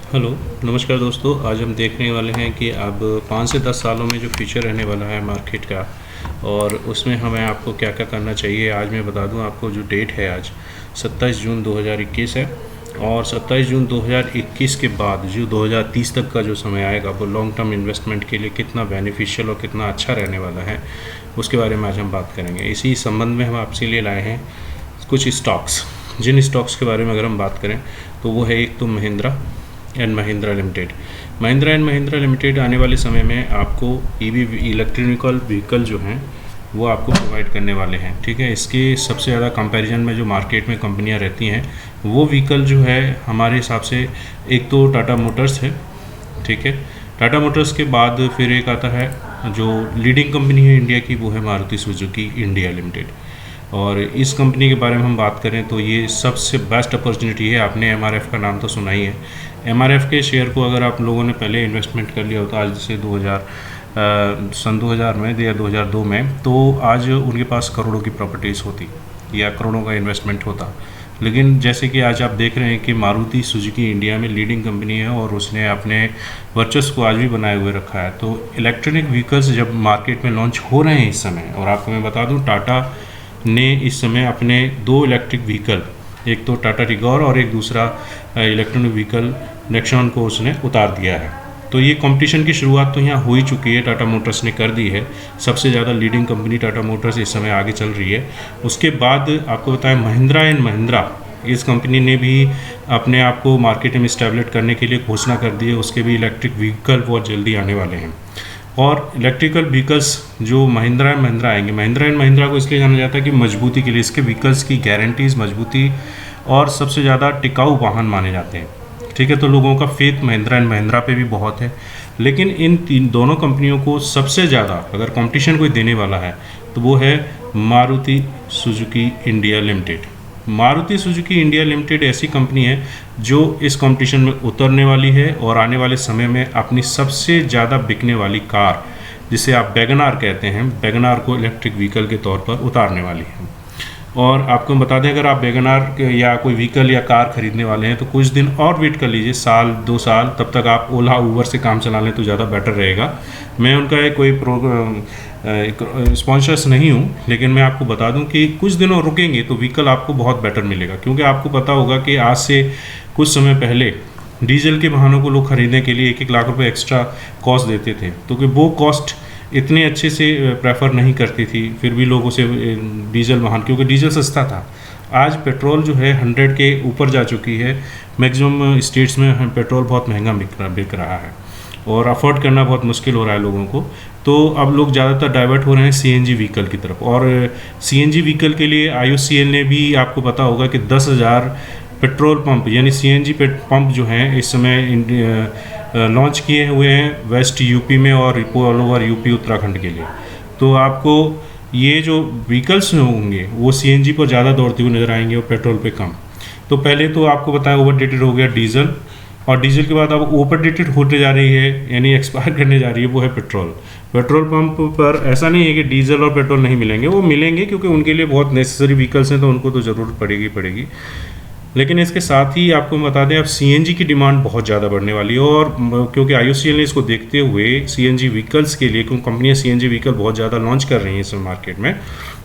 Hello, नमस्कार दोस्तों। आज हम देखने वाले हैं कि अब 5 से 10 सालों में जो फ्यूचर रहने वाला है मार्केट का और उसमें हमें आपको क्या क्या करना चाहिए। आज मैं बता दूं आपको, जो डेट है आज 27 जून 2021 है और 27 जून 2021 के बाद जो 2030 तक का जो समय आएगा वो लॉन्ग टर्म इन्वेस्टमेंट के लिए कितना बेनिफिशियल और कितना अच्छा रहने वाला है, उसके बारे में आज हम बात करेंगे। इसी संबंध में हम आपके लिए लाए हैं कुछ स्टॉक्स। जिन स्टॉक्स के बारे में अगर हम बात करें तो वो है, एक तो Mahindra and Mahindra limited. Mahindra and Mahindra limited आने वाले समय में आपको ईवी इलेक्ट्रिकल व्हीकल जो हैं वो आपको प्रोवाइड करने वाले हैं। ठीक है, इसके सबसे ज़्यादा कंपैरिजन में जो मार्केट में कंपनियां रहती हैं वो व्हीकल जो है हमारे हिसाब से एक तो टाटा मोटर्स है। ठीक है, टाटा मोटर्स के बाद फिर एक आता है जो लीडिंग कंपनी है इंडिया की, वो है मारुति सुजुकी इंडिया लिमिटेड। और इस कंपनी के बारे में हम बात करें तो ये सबसे बेस्ट अपॉर्चुनिटी है। आपने एमआरएफ का नाम तो सुना ही है। एमआरएफ के शेयर को अगर आप लोगों ने पहले इन्वेस्टमेंट कर लिया होता, आज से सन 2000 में या 2002 में, तो आज उनके पास करोड़ों की प्रॉपर्टीज़ होती या करोड़ों का इन्वेस्टमेंट होता। लेकिन जैसे कि आज आप देख रहे हैं कि मारुति सुजुकी इंडिया में लीडिंग कंपनी है और उसने अपने वर्चस्व को आज भी बनाए हुए रखा है। तो इलेक्ट्रॉनिक व्हीकल्स जब मार्केट में लॉन्च हो रहे हैं इस समय, और आपको मैं बता दूं टाटा ने इस समय अपने 2 इलेक्ट्रिक व्हीकल, एक तो टाटा टिगोर और एक दूसरा इलेक्ट्रॉनिक व्हीकल नेक्सॉन को उसने उतार दिया है। तो ये कंपटीशन की शुरुआत तो यहाँ हो ही चुकी है, टाटा मोटर्स ने कर दी है। सबसे ज़्यादा लीडिंग कंपनी टाटा मोटर्स इस समय आगे चल रही है। उसके बाद आपको बताएं, महिंद्रा एंड महिंद्रा, इस कंपनी ने भी अपने आप को मार्केट में इस्टेब्लिश करने के लिए घोषणा कर दी है। उसके भी इलेक्ट्रिक व्हीकल बहुत जल्दी आने वाले हैं। और इलेक्ट्रिकल व्हीकल्स जो महिंद्रा एंड महिंद्रा आएंगे, महिंद्रा एंड महिंद्रा को इसलिए जाना जाता है कि मजबूती के लिए, इसके व्हीकल्स की गारंटीज, मजबूती और सबसे ज़्यादा टिकाऊ वाहन माने जाते हैं। ठीक है, तो लोगों का फेथ महिंद्रा एंड महिंद्रा पे भी बहुत है। लेकिन इन दोनों कंपनियों को सबसे ज़्यादा अगर कंपटीशन कोई देने वाला है तो वो है Maruti Suzuki India limited. Maruti Suzuki India limited ऐसी कंपनी है जो इस कंपटीशन में उतरने वाली है और आने वाले समय में अपनी सबसे ज़्यादा बिकने वाली कार, जिसे आप वैगनार कहते हैं, वैगनार को इलेक्ट्रिक व्हीकल के तौर पर उतारने वाली है। और आपको बता दें, अगर आप वैगनार या कोई व्हीकल या कार खरीदने वाले हैं तो कुछ दिन और वेट कर लीजिए, साल 2 साल, तब तक आप ओला ऊबर से काम चला लें तो ज़्यादा बेटर रहेगा। मैं उनका कोई स्पॉन्सर्स नहीं हूँ, लेकिन मैं आपको बता दूं कि कुछ दिनों रुकेंगे तो व्हीकल आपको बहुत बेटर मिलेगा। क्योंकि आपको पता होगा कि आज से कुछ समय पहले डीजल के वाहनों को लोग खरीदने के लिए 1-1 लाख रुपए एक्स्ट्रा कॉस्ट देते थे, तो कि वो कॉस्ट इतने अच्छे से प्रेफर नहीं करती थी। फिर भी लोग उसे डीजल वाहन, क्योंकि डीजल सस्ता था। आज पेट्रोल जो है 100 के ऊपर जा चुकी है। मैक्सिमम स्टेट्स में पेट्रोल बहुत महंगा बिक रहा है और अफोर्ड करना बहुत मुश्किल हो रहा है लोगों को। तो अब लोग ज़्यादातर डाइवर्ट हो रहे हैं सीएनजी व्हीकल की तरफ। और सीएनजी व्हीकल के लिए आईओसीएल ने भी, आपको पता होगा कि 10,000 पेट्रोल पंप यानी सीएनजी पंप जो हैं इस समय लॉन्च किए हुए हैं वेस्ट यूपी में और ऑल ओवर यूपी उत्तराखंड के लिए। तो आपको ये जो व्हीकल्स होंगे वो सीएनजी पर ज़्यादा दौड़ते हुए नज़र आएंगे और पेट्रोल पे कम। तो पहले तो आपको बताया ओवरडेटेड हो गया डीजल, और डीजल के बाद अब ओवरडेटेड होते जा रही है, यानी एक्सपायर करने जा रही है, वो है पेट्रोल। पेट्रोल पंप पर ऐसा नहीं है कि डीजल और पेट्रोल नहीं मिलेंगे, वो मिलेंगे क्योंकि उनके लिए बहुत नेसेसरी व्हीकल्स हैं, तो उनको तो ज़रूरत पड़ेगी। लेकिन इसके साथ ही आपको बता दें, अब सीएनजी की डिमांड बहुत ज़्यादा बढ़ने वाली है। और क्योंकि आईओसीएल ने इसको देखते हुए सीएनजी व्हीकल्स के लिए, क्योंकि कंपनियां सीएनजी व्हीकल बहुत ज़्यादा लॉन्च कर रही हैं इस मार्केट में,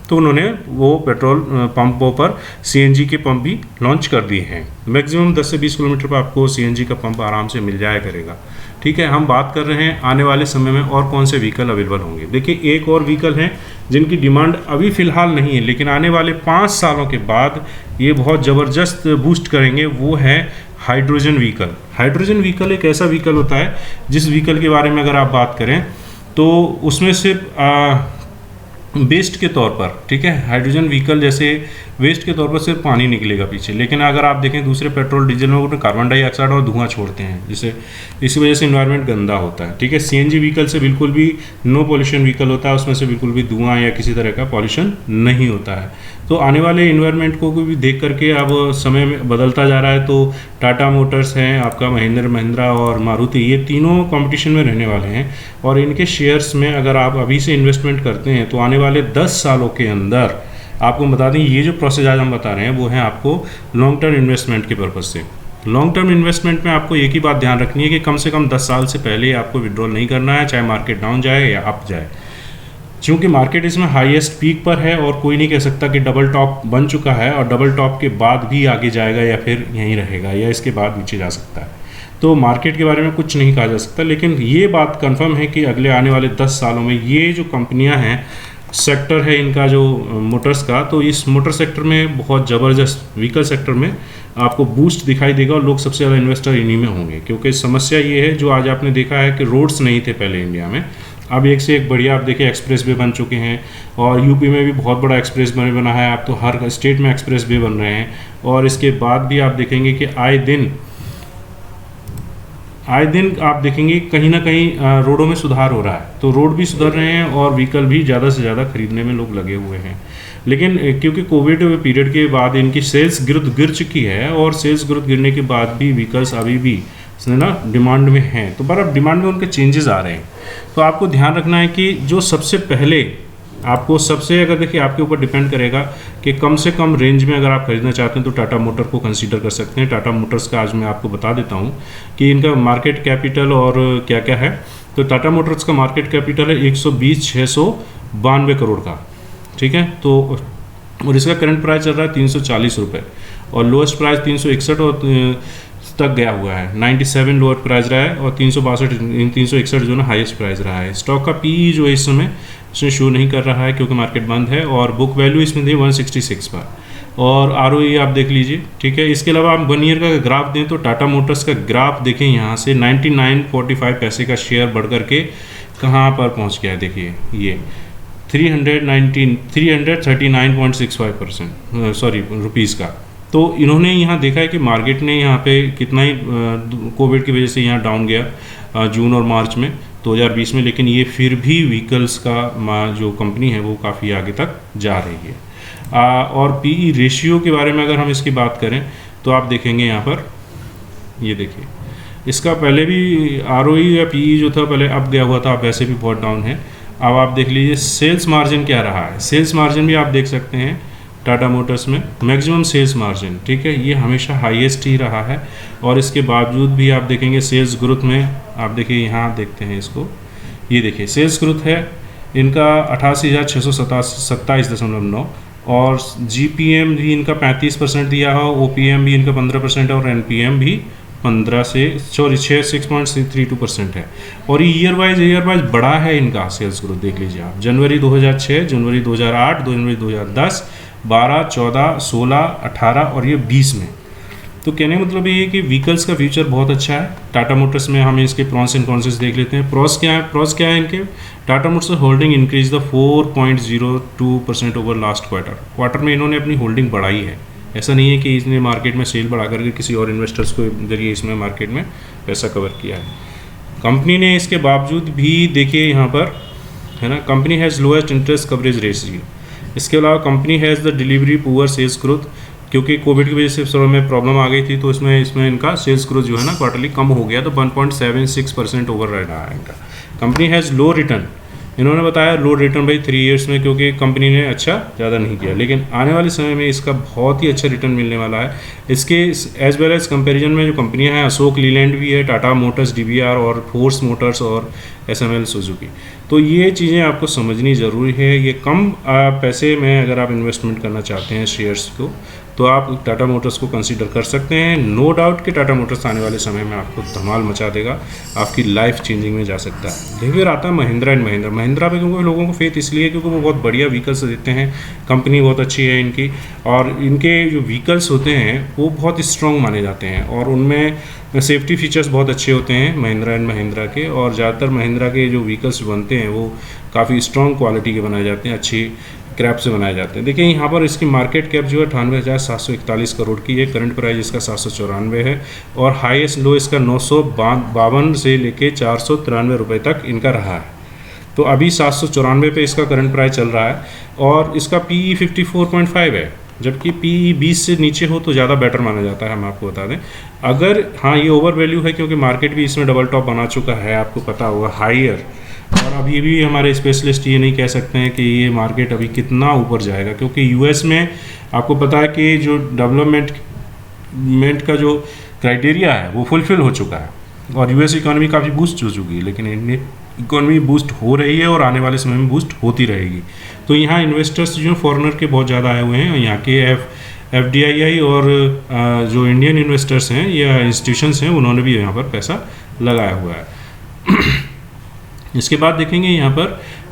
तो उन्होंने वो पेट्रोल पंपों पर सीएनजी के पंप भी लॉन्च कर दिए हैं। मैक्सिमम 10 से 20 किलोमीटर पर आपको सीएनजी का पंप आराम से मिल जाया करेगा। ठीक है, हम बात कर रहे हैं आने वाले समय में और कौन से व्हीकल अवेलेबल होंगे। देखिए, एक और व्हीकल हैं जिनकी डिमांड अभी फ़िलहाल नहीं है, लेकिन आने वाले 5 सालों के बाद ये बहुत ज़बरदस्त बूस्ट करेंगे। वो है हाइड्रोजन व्हीकल। हाइड्रोजन व्हीकल एक ऐसा व्हीकल होता है जिस व्हीकल के बारे में अगर आप बात करें तो उसमें सिर्फ वेस्ट के तौर पर, ठीक है, हाइड्रोजन व्हीकल जैसे वेस्ट के तौर पर सिर्फ पानी निकलेगा पीछे। लेकिन अगर आप देखें दूसरे पेट्रोल डीजल में वो कार्बन डाइऑक्साइड और धुआं छोड़ते हैं, जिससे इसी वजह से इन्वायरमेंट गंदा होता है। ठीक है, सीएनजी व्हीकल से बिल्कुल भी नो पॉल्यूशन व्हीकल होता है, उसमें से बिल्कुल भी धुआं या किसी तरह का पॉल्यूशन नहीं होता है। तो आने वाले इन्वायरमेंट को भी देख करके अब समय में बदलता जा रहा है। तो टाटा मोटर्स हैं, आपका महिंद्रा और मारुति, ये तीनों कंपटीशन में रहने वाले हैं। और इनके शेयर्स में अगर आप अभी से इन्वेस्टमेंट करते हैं तो आने वाले 10 सालों के अंदर, आपको बता दें, ये जो प्रोसेस आज हम बता रहे हैं वो है आपको लॉन्ग टर्म इन्वेस्टमेंट के पर्पज़ से। लॉन्ग टर्म इन्वेस्टमेंट में आपको एक ही बात ध्यान रखनी है कि कम से कम 10 साल से पहले आपको विड्रॉल नहीं करना है, चाहे मार्केट डाउन जाए या अप जाए, क्योंकि मार्केट इसमें हाईएस्ट पीक पर है और कोई नहीं कह सकता कि डबल टॉप बन चुका है और डबल टॉप के बाद भी आगे जाएगा या फिर यहीं रहेगा या इसके बाद नीचे जा सकता है। तो मार्केट के बारे में कुछ नहीं कहा जा सकता, लेकिन ये बात कंफर्म है कि अगले आने वाले 10 सालों में ये जो कंपनियां हैं, सेक्टर है इनका जो मोटर्स का, तो इस मोटर सेक्टर में बहुत ज़बरदस्त, व्हीकल सेक्टर में आपको बूस्ट दिखाई देगा और लोग सबसे ज़्यादा इन्वेस्टर इन्हीं में होंगे। क्योंकि समस्या ये है, जो आज आपने देखा है कि रोड्स नहीं थे पहले इंडिया में, अब एक से एक बढ़िया आप देखिए एक्सप्रेस वे बन चुके हैं और यूपी में भी बहुत बड़ा एक्सप्रेस वे बना है, अब तो हर स्टेट में एक्सप्रेस वे बन रहे हैं। और इसके बाद भी आप देखेंगे कि आए दिन आप देखेंगे कहीं ना कहीं रोडों में सुधार हो रहा है, तो रोड भी सुधर रहे हैं और व्हीकल भी ज़्यादा से ज़्यादा खरीदने में लोग लगे हुए हैं। लेकिन क्योंकि कोविड पीरियड के बाद इनकी सेल्स ग्रोथ गिर चुकी है और सेल्स ग्रोथ गिरने के बाद भी व्हीकल्स अभी भी ना डिमांड में हैं, तो पर अब डिमांड में उनके चेंजेस आ रहे हैं। तो आपको ध्यान रखना है कि जो सबसे पहले आपको अगर देखिए आपके ऊपर डिपेंड करेगा कि कम से कम रेंज में अगर आप खरीदना चाहते हैं तो टाटा मोटर को कंसीडर कर सकते हैं। टाटा मोटर्स का आज मैं आपको बता देता हूं कि इनका मार्केट कैपिटल और क्या क्या है। तो टाटा मोटर्स का मार्केट कैपिटल है 120,692 करोड़ का, ठीक है। तो और इसका करंट प्राइस चल रहा है 340 रुपये और लोएस्ट प्राइस 361 और तक गया हुआ है। 97 लोअर प्राइस रहा है और 361 जो ना हाईएस्ट प्राइस रहा है। स्टॉक का पीई जो है इस समय इसमें शो नहीं कर रहा है क्योंकि मार्केट बंद है और बुक वैल्यू इसमें थी 166 पर और आरओई आप देख लीजिए, ठीक है। इसके अलावा आप 1 ईयर का ग्राफ दें तो टाटा मोटर्स का ग्राफ देखें, यहाँ से 99.45 पैसे का शेयर बढ़ करके कहाँ पर पहुँच गया है, देखिए ये 339.65% सॉरी रुपीज़ का। तो इन्होंने यहाँ देखा है कि मार्केट ने यहाँ पे कितना ही कोविड की वजह से यहाँ डाउन गया जून और मार्च में 2020 में, लेकिन ये फिर भी व्हीकल्स का जो कंपनी है वो काफ़ी आगे तक जा रही है। और पीई रेशियो के बारे में अगर हम इसकी बात करें तो आप देखेंगे यहाँ पर, ये देखिए इसका पहले भी आरओई या पीई जो था पहले अप गया हुआ था, अब वैसे भी बहुत डाउन है। अब आप देख लीजिए सेल्स मार्जिन क्या रहा है। सेल्स मार्जिन भी आप देख सकते हैं टाटा मोटर्स में मैक्सिमम सेल्स मार्जिन, ठीक है, ये हमेशा हाईएस्ट ही रहा है। और इसके बावजूद भी आप देखेंगे सेल्स ग्रोथ में, आप देखिए यहाँ देखते हैं इसको, ये देखिए सेल्स ग्रोथ है इनका 88,627.9 और जीपीएम भी इनका 35% दिया हो, ओपीएम भी इनका 15% है और एनपीएम भी 6.32% है। और ये ईयर वाइज बड़ा है इनका सेल्स ग्रोथ, देख लीजिए आप जनवरी 2006, जनवरी 2008, जनवरी 2010, 12, 14, 16, 18 और ये 20 में। तो कहने का मतलब ये है कि व्हीकल्स का फ्यूचर बहुत अच्छा है। टाटा मोटर्स में हम इसके प्रॉन्स एंड कॉन्सेस देख लेते हैं। प्रॉस क्या है इनके, Tata Motors holding increase the 4.02% over last quarter में इन्होंने अपनी होल्डिंग बढ़ाई है। ऐसा नहीं है कि इसने मार्केट में सेल बढ़ा करके किसी और इन्वेस्टर्स को जरिए इसमें मार्केट में पैसा कवर किया है। कंपनी ने इसके बावजूद भी देखिए यहाँ पर है ना, company has lowest interest coverage ratio. इसके अलावा company has the delivery poor sales growth, क्योंकि कोविड की वजह से समय में प्रॉब्लम आ गई थी तो इसमें इनका सेल्स ग्रोथ जो है ना क्वार्टरली कम हो गया, तो 1.76% ओवर रहा है इनका। कंपनी हैज़ लो रिटर्न, इन्होंने बताया लो रिटर्न भाई 3 ईयर्स में, क्योंकि कंपनी ने अच्छा ज़्यादा नहीं किया, लेकिन आने वाले समय में इसका बहुत ही अच्छा रिटर्न मिलने वाला है। इसके एज वेल एज कंपैरिजन में जो कंपनियां हैं, अशोक लीलैंड भी है, टाटा मोटर्स डीबीआर और फोर्स मोटर्स और एसएमएल सुजुकी। तो ये चीज़ें आपको समझनी ज़रूरी है। ये कम पैसे में अगर आप इन्वेस्टमेंट करना चाहते हैं शेयर्स को, तो आप टाटा मोटर्स को कंसीडर कर सकते हैं। नो डाउट कि टाटा मोटर्स आने वाले समय में आपको धमाल मचा देगा, आपकी लाइफ चेंजिंग में जा सकता है। फिर आता है महिंद्रा एंड महिंद्रा पे क्योंकि लोगों को फेथ इसलिए क्योंकि वो बहुत बढ़िया व्हीकल्स देते हैं, कंपनी बहुत अच्छी है इनकी, और इनके जो व्हीकल्स होते हैं वो बहुत स्ट्रॉन्ग माने जाते हैं और उनमें सेफ्टी फीचर्स बहुत अच्छे होते हैं महिंद्रा एंड महिंद्रा के। और ज़्यादातर महिंद्रा के जो व्हीकल्स बनते हैं वो काफ़ी स्ट्रॉन्ग क्वालिटी के बनाए जाते हैं, अच्छी क्रैप से बनाए जाते हैं। देखिए यहाँ पर इसकी मार्केट कैप जो है 98,741 करोड़ की है, करंट प्राइस इसका 794 है और हाईएस्ट लो इसका 952 से लेके 493 रुपये तक इनका रहा है। तो अभी 794 पे इसका करंट प्राइस चल रहा है और इसका पीई 54.5 है, जबकि पीई 20 से नीचे हो तो ज़्यादा बेटर माना जाता है। हम आपको बता दें, अगर हाँ ये ओवर वैल्यू है क्योंकि मार्केट भी इसमें डबल टॉप बना चुका है, आपको पता होगा हायर। और अभी भी हमारे स्पेशलिस्ट ये नहीं कह सकते हैं कि ये मार्केट अभी कितना ऊपर जाएगा, क्योंकि यूएस में आपको पता है कि जो डेवलपमेंट का जो क्राइटेरिया है वो फुलफिल हो चुका है और यूएस इकोनॉमी काफ़ी बूस्ट हो चुकी है, लेकिन इंडियन इकोनॉमी बूस्ट हो रही है और आने वाले समय में बूस्ट होती रहेगी। तो यहाँ इन्वेस्टर्स जो फॉरेनर के बहुत ज़्यादा आए हुए हैं, यहाँ के FDII और जो इंडियन इन्वेस्टर्स हैं या इंस्टीट्यूशंस हैं उन्होंने भी यहाँ पर पैसा लगाया हुआ है। इसके बाद देखेंगे यहाँ पर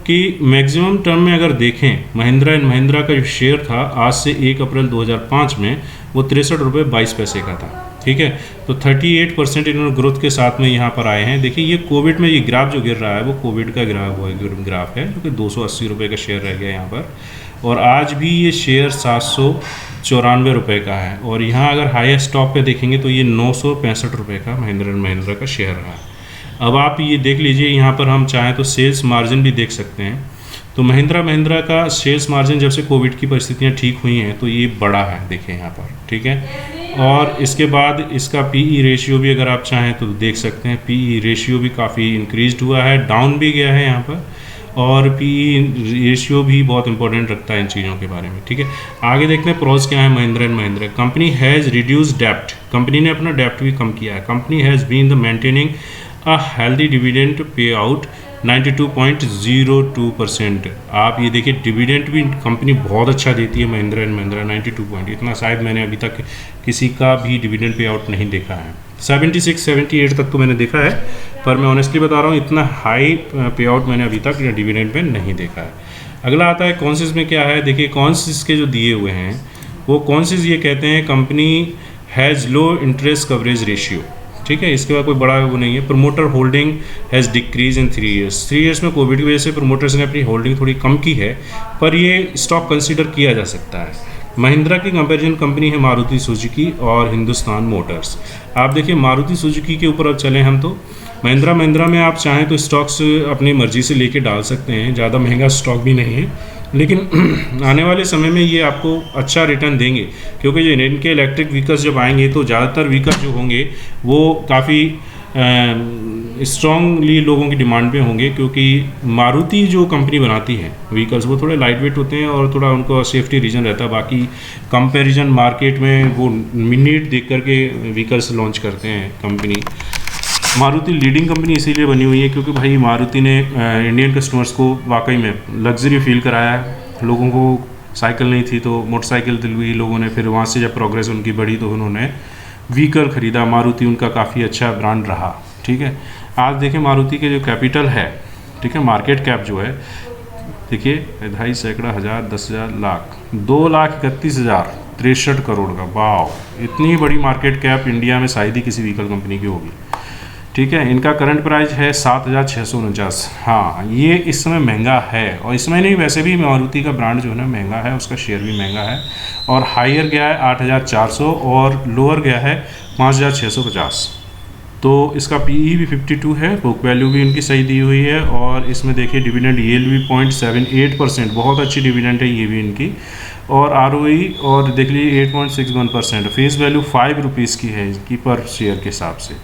कि मैक्सिमम टर्म में अगर देखें, महिंद्रा एंड महिंद्रा का जो शेयर था आज से 1 अप्रैल 2005 में वो 63 रुपये 22 पैसे का था। ठीक है, तो 38% इन्होंने ग्रोथ के साथ में यहाँ पर आए हैं। देखिए ये कोविड में ये ग्राफ जो गिर रहा है वो कोविड का ग्राफ है जो कि 280 रुपये का शेयर रह गया यहाँ पर, और आज भी ये शेयर 794 रुपये का है। और यहाँ अगर हाईएस्ट टॉप पे देखेंगे तो ये 965 रुपये का महिंद्रा एंड महिंद्रा का शेयर रहा है। अब आप ये देख लीजिए, यहाँ पर हम चाहें तो सेल्स मार्जिन भी देख सकते हैं। तो महिंद्रा का सेल्स मार्जिन जब से कोविड की परिस्थितियाँ ठीक हुई हैं तो ये बड़ा है, देखें यहाँ पर। ठीक है, और इसके बाद इसका PE रेशियो भी अगर आप चाहें तो देख सकते हैं, PE रेशियो भी काफ़ी इंक्रीज हुआ है, डाउन भी गया है यहाँ पर, और PE रेशियो भी बहुत इंपॉर्टेंट रखता है इन चीज़ों के बारे में। ठीक है, आगे देखते हैं प्रोज क्या है Mahindra and Mahindra. Company has reduce डेप्ट, कंपनी ने अपना डेप्ट भी कम किया है। Company has been the maintaining a healthy dividend pay out 92.02%। आप ये देखिए डिविडेंड भी कंपनी बहुत अच्छा देती है महिंद्रा एंड महिंद्रा, 92 इतना शायद मैंने अभी तक किसी का भी डिविडेंड पे आउट नहीं देखा है। 76-78 तक तो मैंने देखा है, पर मैं ऑनेस्टली बता रहा हूँ इतना हाई पे आउट मैंने अभी तक डिविडेंड पे नहीं देखा है। अगला आता है कॉन्सिस में क्या है। देखिए कॉन्सिस के जो दिए हुए हैं वो कॉन्सिस ये कहते हैं company has low interest coverage ratio. ठीक है, इसके बाद कोई बड़ा वो नहीं है। Promoter holding has decrease in 3 years. 3 years में कोविड की वजह से प्रमोटर्स ने अपनी होल्डिंग थोड़ी कम की है, पर ये स्टॉक कंसीडर किया जा सकता है। महिंद्रा की कंपैरिजन कंपनी है मारुति सुजुकी और हिंदुस्तान मोटर्स। आप देखिए मारुति सुजुकी के ऊपर अब चलें हम तो महिंद्रा में आप चाहें तो स्टॉक्स अपनी मर्जी से लेके डाल सकते हैं, ज़्यादा महंगा स्टॉक भी नहीं है, लेकिन आने वाले समय में ये आपको अच्छा रिटर्न देंगे, क्योंकि जो इनके इलेक्ट्रिक व्हीकल्स जब आएंगे तो ज़्यादातर व्हीकल जो होंगे वो काफ़ी स्ट्रॉन्गली लोगों की डिमांड पे होंगे, क्योंकि मारुति जो कंपनी बनाती है व्हीकल्स वो थोड़े लाइट वेट होते हैं और थोड़ा उनको सेफ्टी रीजन रहता है। बाकी कंपैरिजन मार्केट में वो मिनट देख करके व्हीकल्स लॉन्च करते हैं कंपनी। मारुति लीडिंग कंपनी इसीलिए बनी हुई है क्योंकि भाई मारुति ने इंडियन कस्टमर्स को वाकई में लग्जरी फील कराया है। लोगों को साइकिल नहीं थी तो मोटरसाइकिल दिलवाई लोगों ने, फिर वहाँ से जब प्रोग्रेस उनकी बढ़ी तो उन्होंने व्हीकल ख़रीदा। मारुति उनका काफ़ी अच्छा ब्रांड रहा। ठीक है, आज देखें मारुति के जो कैपिटल है, ठीक है, मार्केट कैप जो है देखिए 2.5 सैकड़ा हज़ार 10,000 लाख 2,31,063 करोड़ का। वाह, इतनी बड़ी मार्केट कैप इंडिया में शायद ही किसी व्हीकल कंपनी की होगी। ठीक है, इनका करंट प्राइस है 7,649। हाँ, ये इस समय महंगा है, और इसमें नहीं वैसे भी मारुति का ब्रांड जो है ना महंगा है, उसका शेयर भी महंगा है। और हायर गया है 8,400 और लोअर गया है 5,650। तो इसका PE भी 52 है, बुक वैल्यू भी इनकी सही दी हुई है। और इसमें देखिए डिविडेंड यील्ड भी 0.78%, बहुत अच्छी डिविडेंड है ये भी इनकी। और ROE और देख लीजिए 8.61%। फेस वैल्यू 5 रुपीज़ की है इनकी पर शेयर के हिसाब से।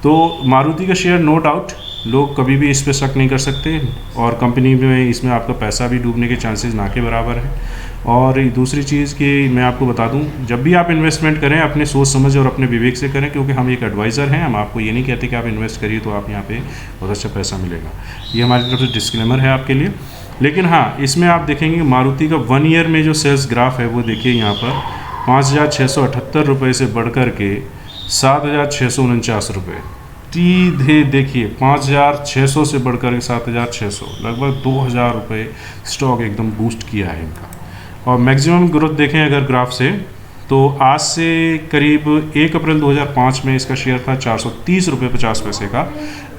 तो मारुति का शेयर नो डाउट लोग कभी भी इस पर शक नहीं कर सकते, और कंपनी में इसमें आपका पैसा भी डूबने के चांसेस ना के बराबर है। और दूसरी चीज़ कि मैं आपको बता दूं, जब भी आप इन्वेस्टमेंट करें अपने सोच समझ और अपने विवेक से करें, क्योंकि हम एक एडवाइज़र हैं। हम आपको ये नहीं कहते कि आप इन्वेस्ट करिए तो आप यहाँ पे बहुत अच्छा पैसा मिलेगा। ये हमारी तरफ से डिस्क्लेमर है आपके लिए। लेकिन हाँ, इसमें आप देखेंगे मारुति का 1 ईयर में जो सेल्स ग्राफ है वो देखिए यहाँ पर 5,678 रुपये से बढ़ कर के 7,649 रुपये। देखिए 5,600 से बढ़कर 7,600, लगभग 2,000 रुपये स्टॉक एकदम बूस्ट किया है इनका। और मैक्सिमम ग्रोथ देखें अगर ग्राफ से, तो आज से करीब 1 अप्रैल 2005 में इसका शेयर था 430 रुपये 50 पैसे का,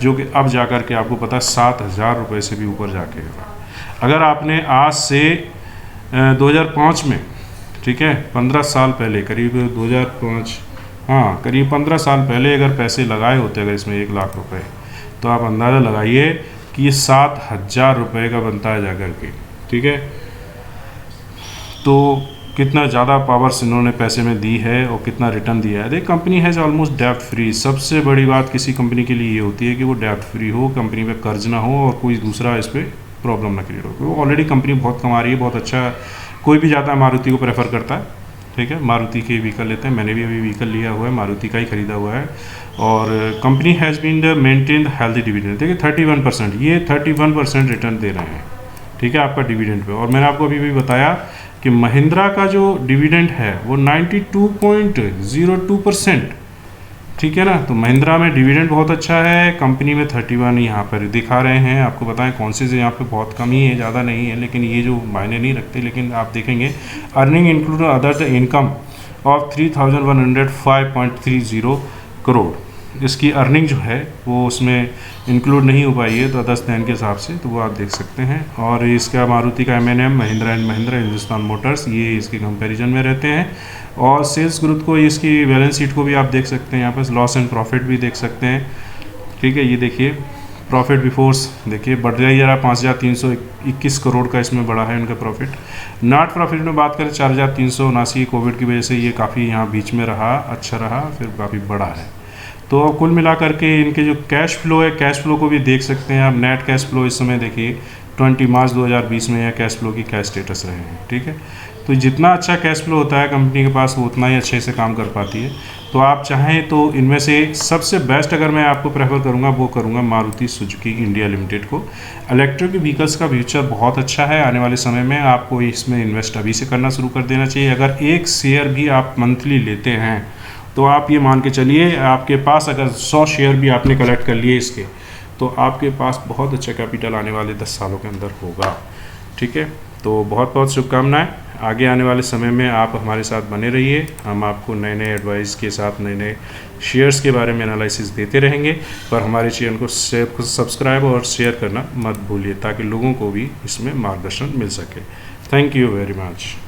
जो कि अब जाकर के आपको पता है 7,000 रुपये से भी ऊपर जाके होगा। अगर आपने आज से 2005 में, ठीक है, 15 साल पहले, करीब 2005, हाँ करीब 15 साल पहले अगर पैसे लगाए होते अगर इसमें 1 लाख रुपए, तो आप अंदाज़ा लगाइए कि ये 7,000 रुपये का बनता है जाकर के। ठीक है, तो कितना ज़्यादा पावर्स इन्होंने पैसे में दी है और कितना रिटर्न दिया है। देख, कंपनी हैज़ ऑलमोस्ट डेप्ट फ्री। सबसे बड़ी बात किसी कंपनी के लिए ये होती है कि वो डेप्ट फ्री हो, कंपनी पे कर्ज ना हो और कोई दूसरा इस पर प्रॉब्लम ना क्रिएट हो। वो ऑलरेडी कंपनी बहुत कमा रही है, बहुत अच्छा, कोई भी जाता है मारुति को प्रेफर करता है। ठीक है, मारुति के व्हीकल लेते हैं। मैंने भी अभी व्हीकल लिया हुआ है, मारुति का ही खरीदा हुआ है। और company has been maintain healthy dividend. देखिए 31%, ये 31% रिटर्न दे रहे हैं, ठीक है, आपका डिविडेंड पे। और मैंने आपको अभी भी बताया कि महिंद्रा का जो डिविडेंड है वो 92.02%, ठीक है ना। तो महिंद्रा में डिविडेंड बहुत अच्छा है, कंपनी में 31 यहाँ पर दिखा रहे हैं। आपको बताएं कौन से यहाँ पे बहुत कम ही है, ज़्यादा नहीं है, लेकिन ये जो मायने नहीं रखते। लेकिन आप देखेंगे earning include other income of 3105.30 crore, इसकी अर्निंग जो है वो उसमें इंक्लूड नहीं हो पाई है, तो 10 दिन के हिसाब से, तो वो आप देख सकते हैं। और इसका मारुति का M&M, Mahindra and Mahindra, Hindustan Motors, ये इसके कंपैरिजन में रहते हैं। और सेल्स ग्रोथ को, इसकी बैलेंस शीट को भी आप देख सकते हैं, यहाँ पर लॉस एंड प्रॉफिट भी देख सकते हैं, ठीक है। ये देखिए प्रॉफिट बिफोर्स, देखिए बढ़ जाइए जरा, 5321 करोड़ का इसमें बढ़ा है इनका प्रॉफिट। नॉट प्रॉफिट में बात करें 4379, कोविड की वजह से ये काफ़ी यहाँ बीच में रहा, अच्छा रहा, फिर काफ़ी बड़ा है। तो कुल मिलाकर के इनके जो कैश फ्लो है, कैश फ्लो को भी देख सकते हैं आप। नेट कैश फ्लो इस समय देखिए 20 मार्च 2020 में यह कैश फ्लो की क्या स्टेटस रहे हैं, ठीक है। तो जितना अच्छा कैश फ्लो होता है कंपनी के पास, वो उतना ही अच्छे से काम कर पाती है। तो आप चाहें तो इनमें से सबसे बेस्ट अगर मैं आपको प्रेफर करूंगा, वो करूंगा मारुति सुजुकी इंडिया लिमिटेड को। इलेक्ट्रिक व्हीकल्स का फ्यूचर बहुत अच्छा है, आने वाले समय में आपको इसमें इन्वेस्ट अभी से करना शुरू कर देना चाहिए। अगर एक शेयर भी आप मंथली लेते हैं तो आप ये मान के चलिए, आपके पास अगर 100 शेयर भी आपने कलेक्ट कर लिए इसके, तो आपके पास बहुत अच्छा कैपिटल आने वाले 10 सालों के अंदर होगा, ठीक है। तो बहुत बहुत शुभकामनाएं। आगे आने वाले समय में आप हमारे साथ बने रहिए, हम आपको नए नए एडवाइस के साथ नए नए शेयर्स के बारे में एनालिसिस देते रहेंगे। पर हमारे चैनल को सब्सक्राइब और शेयर करना मत भूलिए, ताकि लोगों को भी इसमें मार्गदर्शन मिल सके। Thank you very much.